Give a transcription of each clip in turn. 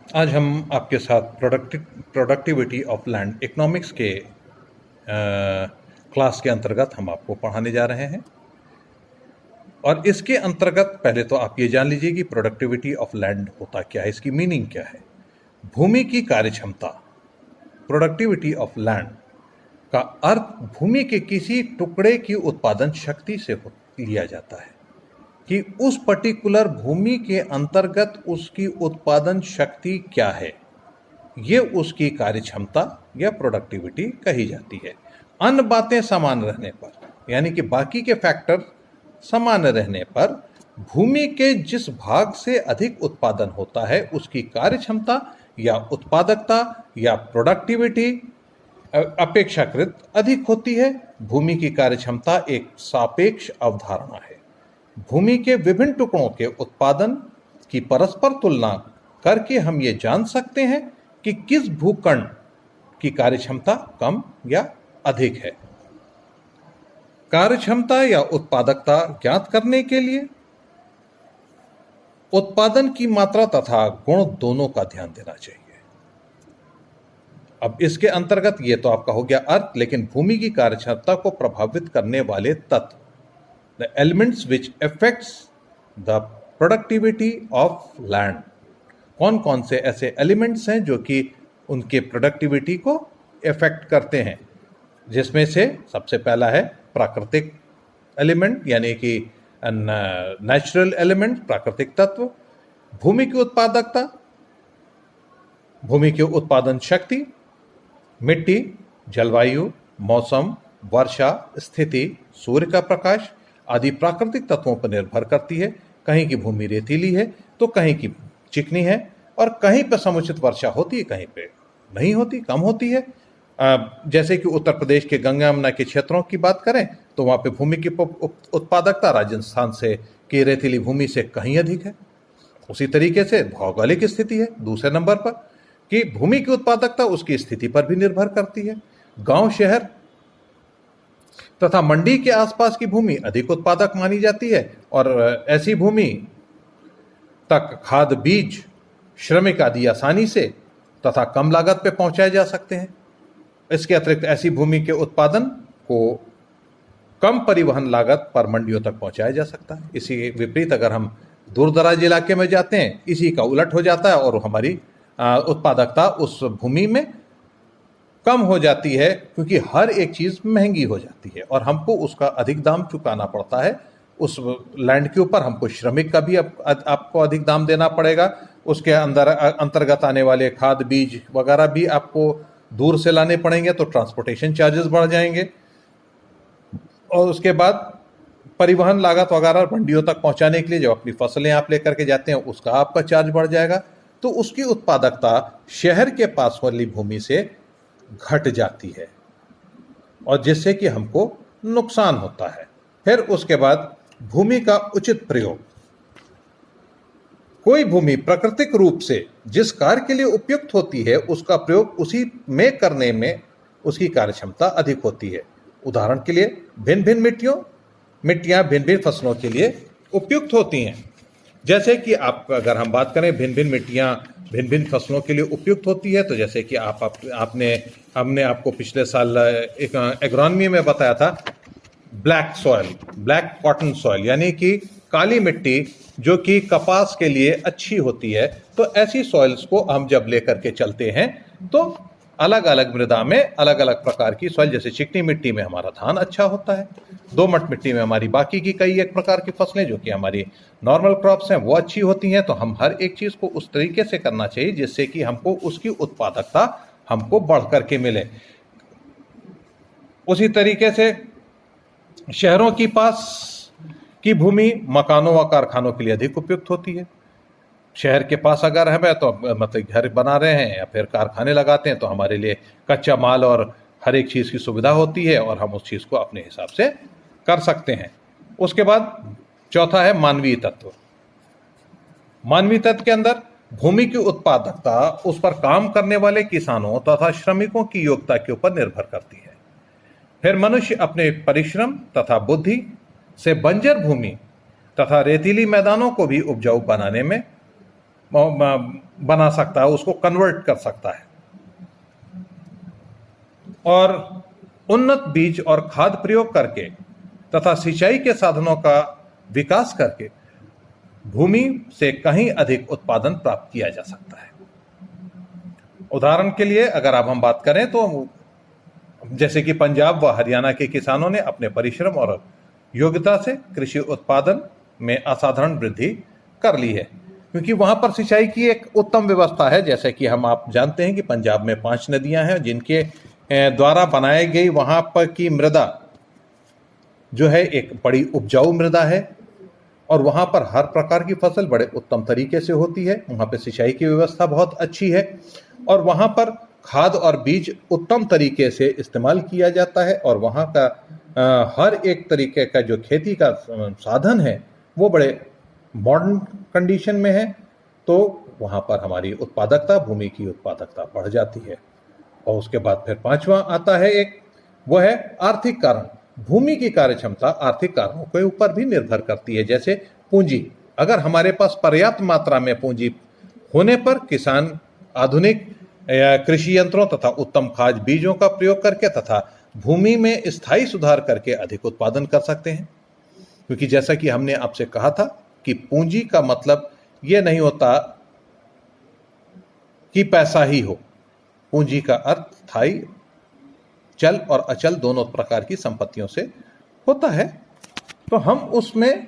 आज हम आपके साथ प्रोडक्टिविटी ऑफ लैंड इकोनॉमिक्स के क्लास के अंतर्गत हम आपको पढ़ाने जा रहे हैं। और इसके अंतर्गत पहले तो आप ये जान लीजिए कि प्रोडक्टिविटी ऑफ लैंड होता क्या है, इसकी मीनिंग क्या है। भूमि की कार्यक्षमता, प्रोडक्टिविटी ऑफ लैंड का अर्थ भूमि के किसी टुकड़े की उत्पादन शक्ति से लिया जाता है कि उस पर्टिकुलर भूमि के अंतर्गत उसकी उत्पादन शक्ति क्या है, ये उसकी कार्यक्षमता या प्रोडक्टिविटी कही जाती है। अन्य बातें समान रहने पर, यानी कि बाकी के फैक्टर समान रहने पर, भूमि के जिस भाग से अधिक उत्पादन होता है उसकी कार्यक्षमता या उत्पादकता या प्रोडक्टिविटी अपेक्षाकृत अधिक होती है। भूमि की कार्यक्षमता एक सापेक्ष अवधारणा है। भूमि के विभिन्न टुकड़ों के उत्पादन की परस्पर तुलना करके हम ये जान सकते हैं कि किस भूखंड की कार्यक्षमता कम या अधिक है। कार्यक्षमता या उत्पादकता ज्ञात करने के लिए उत्पादन की मात्रा तथा गुण दोनों का ध्यान देना चाहिए। अब इसके अंतर्गत ये तो आपका हो गया अर्थ, लेकिन भूमि की कार्यक्षमता को प्रभावित करने वाले तत्व, the elements which affects the productivity of land, कौन कौन से ऐसे एलिमेंट्स हैं जो कि उनके प्रोडक्टिविटी को इफेक्ट करते हैं। जिसमें से सबसे पहला है प्राकृतिक एलिमेंट, यानी कि नेचुरल एलिमेंट, प्राकृतिक तत्व। भूमि की उत्पादकता, भूमि की उत्पादन शक्ति, मिट्टी, जलवायु, मौसम, वर्षा, स्थिति, सूर्य का प्रकाश आदि प्राकृतिक तत्वों पर निर्भर करती है। कहीं की भूमि रेतीली है तो कहीं की चिकनी है, और कहीं पर समुचित वर्षा होती है, कहीं पे नहीं होती, कम होती है। जैसे कि उत्तर प्रदेश के गंगा यमुना के क्षेत्रों की बात करें तो वहाँ पे भूमि की उत्पादकता राजस्थान से की रेतीली भूमि से कहीं अधिक है। उसी तरीके से भौगोलिक स्थिति है दूसरे नंबर पर, कि भूमि की उत्पादकता उसकी स्थिति पर भी निर्भर करती है। गांव, शहर तथा मंडी के आसपास की भूमि अधिक उत्पादक मानी जाती है, और ऐसी भूमि तक खाद, बीज, श्रमिक आदि आसानी से तथा कम लागत पर पहुंचाए जा सकते हैं। इसके अतिरिक्त ऐसी भूमि के उत्पादन को कम परिवहन लागत पर मंडियों तक पहुंचाया जा सकता है। इसी विपरीत अगर हम दूर दराज इलाके में जाते हैं, इसी का उलट हो जाता है और हमारी उत्पादकता उस भूमि में कम हो जाती है, क्योंकि हर एक चीज महंगी हो जाती है और हमको उसका अधिक दाम चुकाना पड़ता है। उस लैंड के ऊपर हमको श्रमिक का भी आपको अधिक दाम देना पड़ेगा। उसके अंदर अंतर्गत आने वाले खाद, बीज वगैरह भी आपको दूर से लाने पड़ेंगे, तो ट्रांसपोर्टेशन चार्जेस बढ़ जाएंगे। और उसके बाद परिवहन लागत वगैरह मंडियों तक पहुंचाने के लिए जो अपनी फसलें आप लेकर के जाते हैं उसका आपका चार्ज बढ़ जाएगा। तो उसकी उत्पादकता शहर के पास वाली भूमि से घट जाती है, और जिससे कि हमको नुकसान होता है। फिर उसके बाद भूमि का उचित प्रयोग। कोई भूमि प्राकृतिक रूप से जिस कार्य के लिए उपयुक्त होती है उसका प्रयोग उसी में करने में उसकी कार्यक्षमता अधिक होती है। उदाहरण के लिए भिन्न भिन्न मिट्टियां भिन्न भिन्न फसलों के लिए उपयुक्त होती हैं। जैसे कि आप अगर हम बात करें भिन्न भिन्न मिट्टियां भिन्न भिन्न फसलों के लिए उपयुक्त होती है, तो जैसे कि हमने आपको पिछले साल एक एग्रोनॉमी में बताया था, black soil, black cotton soil, यानी कि काली मिट्टी जो कि कपास के लिए अच्छी होती है। तो ऐसी सॉइल्स को हम जब लेकर के चलते हैं तो अलग अलग मृदा में अलग अलग प्रकार की सॉइल, जैसे चिकनी मिट्टी में हमारा धान अच्छा होता है, दोमट मिट्टी में हमारी बाकी की कई एक प्रकार की फसलें जो कि हमारी नॉर्मल क्रॉप्स हैं वो अच्छी होती हैं। तो हम हर एक चीज़ को उस तरीके से करना चाहिए जिससे कि हमको उसकी उत्पादकता हमको बढ़ करके मिले। उसी तरीके से शहरों की पास की भूमि मकानों व कारखानों के लिए अधिक उपयुक्त होती है। शहर के पास अगर हमें तो मतलब घर बना रहे हैं या फिर कारखाने लगाते हैं तो हमारे लिए कच्चा माल और हर एक चीज़ की सुविधा होती है और हम उस चीज़ को अपने हिसाब से कर सकते हैं। उसके बाद चौथा है मानवीय तत्व। मानवीय तत्व के अंदर भूमि की उत्पादकता उस पर काम करने वाले किसानों तथा श्रमिकों की योग्यता के ऊपर निर्भर करती है। फिर मनुष्य अपने परिश्रम तथा बुद्धि से बंजर भूमि तथा रेतीली मैदानों को भी उपजाऊ बनाने में बना सकता है, उसको कन्वर्ट कर सकता है। और उन्नत बीज और खाद प्रयोग करके तथा सिंचाई के साधनों का विकास करके भूमि से कहीं अधिक उत्पादन प्राप्त किया जा सकता है। उदाहरण के लिए अगर अब हम बात करें तो जैसे कि पंजाब व हरियाणा के किसानों ने अपने परिश्रम और योग्यता से कृषि उत्पादन में असाधारण वृद्धि कर ली है, क्योंकि वहां पर सिंचाई की एक उत्तम व्यवस्था है। जैसे कि आप जानते हैं कि पंजाब में 5 नदियां हैं जिनके द्वारा बनाई गई वहां पर की मृदा जो है एक बड़ी उपजाऊ मृदा है और वहां पर हर प्रकार की फसल बड़े उत्तम तरीके से होती है। वहां पर सिंचाई की व्यवस्था बहुत अच्छी है और वहां पर खाद और बीज उत्तम तरीके से इस्तेमाल किया जाता है और वहां का हर एक तरीके का जो खेती का साधन है वो बड़े मॉडर्न कंडीशन में है। तो वहां पर हमारी उत्पादकता, भूमि की उत्पादकता बढ़ जाती है। और उसके बाद फिर 5वां आता है एक, वो है आर्थिक कारण। भूमि की कार्यक्षमता आर्थिक कारणों के ऊपर भी निर्भर करती है, जैसे पूंजी। अगर हमारे पास पर्याप्त मात्रा में पूंजी होने पर किसान आधुनिक कृषि यंत्रों तथा उत्तम खाद बीजों का प्रयोग करके तथा भूमि में स्थायी सुधार करके अधिक उत्पादन कर सकते हैं। क्योंकि जैसा कि हमने आपसे कहा था कि पूंजी का मतलब यह नहीं होता कि पैसा ही हो। पूंजी का अर्थ स्थायी, चल और अचल दोनों प्रकार की संपत्तियों से होता है। तो हम उसमें,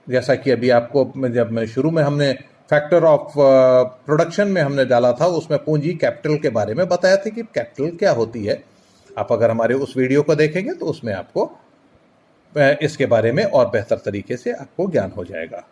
जैसा कि अभी आपको जब शुरू में हमने फैक्टर ऑफ प्रोडक्शन में हमने डाला था, उसमें पूंजी कैपिटल के बारे में बताया था कि कैपिटल क्या होती है। आप अगर हमारे उस वीडियो को देखेंगे तो उसमें आपको इसके बारे में और बेहतर तरीके से आपको ज्ञान हो जाएगा।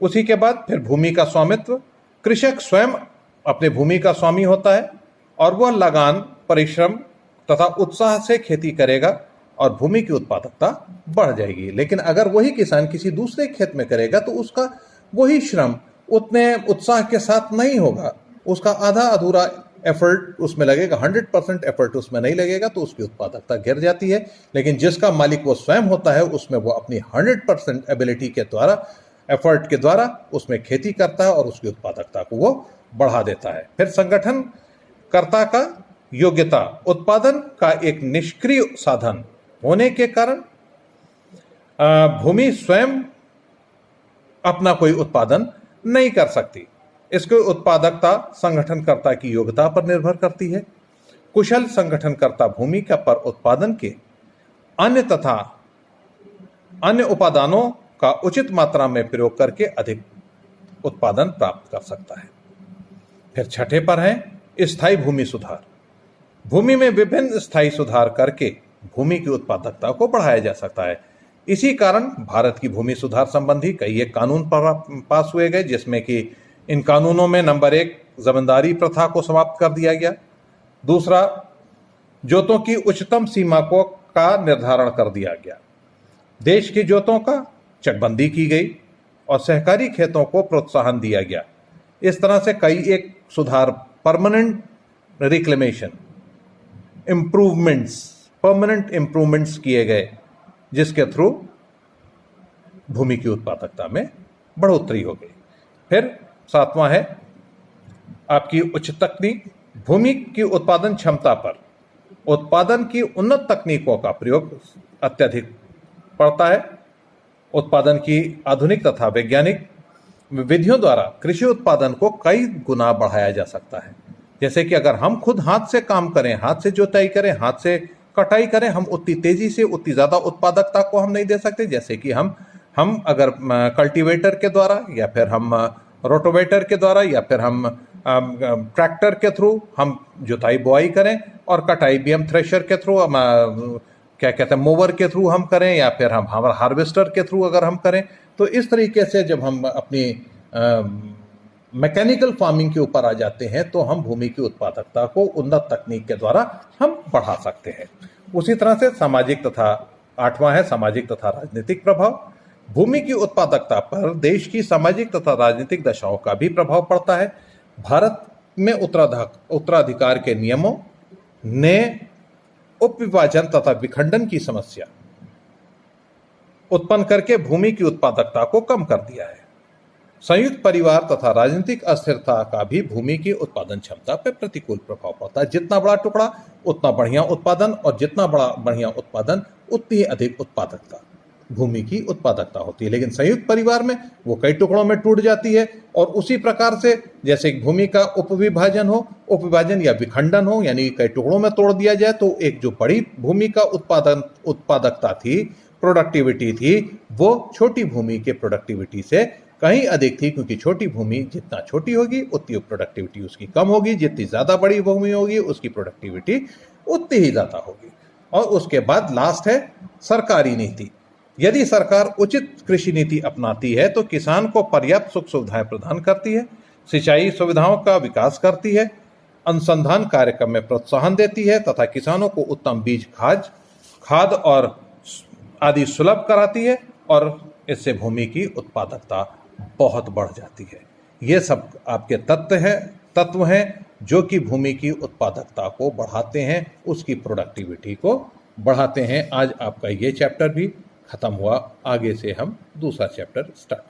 उसी के बाद फिर भूमि का स्वामित्व। कृषक स्वयं अपने भूमि का स्वामी होता है और वह लगान, परिश्रम तथा उत्साह से खेती करेगा और भूमि की उत्पादकता बढ़ जाएगी। लेकिन अगर वही किसान किसी दूसरे खेत में करेगा तो उसका वही श्रम उतने उत्साह के साथ नहीं होगा, उसका आधा अधूरा एफर्ट उसमें लगेगा, 100% एफर्ट उसमें नहीं लगेगा, तो उसकी उत्पादकता गिर जाती है। लेकिन जिसका मालिक वो स्वयं होता है, उसमें वो अपनी 100% एबिलिटी के द्वारा, एफर्ट के द्वारा उसमें खेती करता है और उसकी उत्पादकता को वो बढ़ा देता है। फिर संगठनकर्ता का योग्यता। उत्पादन का एक निष्क्रिय साधन होने के कारण भूमि स्वयं अपना कोई उत्पादन नहीं कर सकती। इसकी उत्पादकता संगठनकर्ता की योग्यता पर निर्भर करती है। कुशल संगठनकर्ता भूमि का पर उत्पादन के अन्य तथा अन्य उपादानों का उचित मात्रा में प्रयोग करके अधिक उत्पादन प्राप्त कर सकता है। फिर छठे पर है स्थायी भूमि सुधार। भूमि में विभिन्न स्थायी सुधार करके भूमि की उत्पादकता को बढ़ाया जा सकता है। इसी कारण भारत की भूमि सुधार संबंधी कई एक कानून पास हुए गए, जिसमें कि इन कानूनों में नंबर 1 जमींदारी प्रथा को समाप्त कर दिया गया। दूसरा, जोतों की उच्चतम सीमा को का निर्धारण कर दिया गया। देश की जोतों का चकबंदी की गई और सहकारी खेतों को प्रोत्साहन दिया गया। इस तरह से कई एक सुधार, permanent reclamation, improvements, permanent improvements किए गए, जिसके थ्रू भूमि की उत्पादकता में बढ़ोतरी हो गई। फिर 7वां है आपकी उच्च तकनीक। भूमि की उत्पादन क्षमता पर उत्पादन की उन्नत तकनीकों का प्रयोग अत्यधिक पड़ता है। उत्पादन की आधुनिक तथा वैज्ञानिक विधियों द्वारा कृषि उत्पादन को कई गुना बढ़ाया जा सकता है। जैसे कि अगर हम खुद हाथ से काम करें, हाथ से जोताई करें, हाथ से कटाई करें, हम उतनी तेजी से, उतनी ज्यादा उत्पादकता को हम नहीं दे सकते। जैसे कि हम अगर कल्टीवेटर के द्वारा या फिर हम रोटोवेटर के द्वारा या फिर हम ट्रैक्टर के थ्रू हम जुताई बुआई करें और कटाई भी हम थ्रेशर के थ्रू, क्या कहते हैं, मोवर के थ्रू हम करें या फिर हम हार्वेस्टर के थ्रू अगर हम करें, तो इस तरीके से जब हम अपनी मैकेनिकल फार्मिंग के ऊपर आ जाते हैं तो हम भूमि की उत्पादकता को उन्नत तकनीक के द्वारा हम बढ़ा सकते हैं। उसी तरह से सामाजिक तथा 8वां है सामाजिक तथा राजनीतिक प्रभाव। भूमि की उत्पादकता पर देश की सामाजिक तथा राजनीतिक दशाओं का भी प्रभाव पड़ता है। भारत में उत्तराधिकार के नियमों ने उपविभाजन तथा विखंडन की समस्या उत्पन्न करके भूमि की उत्पादकता को कम कर दिया है। संयुक्त परिवार तथा राजनीतिक अस्थिरता का भी भूमि की उत्पादन क्षमता पर प्रतिकूल प्रभाव पड़ता है। जितना बड़ा टुकड़ा उतना बढ़िया उत्पादन, और जितना बड़ा बढ़िया उत्पादन उतनी ही अधिक उत्पादकता, भूमि की उत्पादकता होती है। लेकिन संयुक्त परिवार में वो कई टुकड़ों में टूट जाती है, और उसी प्रकार से जैसे भूमि का उपविभाजन या विखंडन हो, यानी कई टुकड़ों में तोड़ दिया जाए, तो एक जो बड़ी भूमि का उत्पादकता थी, प्रोडक्टिविटी थी, वो छोटी भूमि के प्रोडक्टिविटी से कहीं अधिक थी, क्योंकि छोटी भूमि जितना छोटी होगी उतनी प्रोडक्टिविटी उसकी कम होगी, जितनी ज्यादा बड़ी भूमि होगी उसकी प्रोडक्टिविटी उतनी ही ज्यादा होगी। और उसके बाद लास्ट है सरकारी नीति। यदि सरकार उचित कृषि नीति अपनाती है तो किसान को पर्याप्त सुख सुविधाएं प्रदान करती है, सिंचाई सुविधाओं का विकास करती है, अनुसंधान कार्यक्रम में प्रोत्साहन देती है तथा किसानों को उत्तम बीज, खाद और आदि सुलभ कराती है, और इससे भूमि की उत्पादकता बहुत बढ़ जाती है। ये सब आपके तत्व हैं जो कि भूमि की उत्पादकता को बढ़ाते हैं, उसकी प्रोडक्टिविटी को बढ़ाते हैं। आज आपका ये चैप्टर भी खत्म हुआ, आगे से हम दूसरा चैप्टर स्टार्ट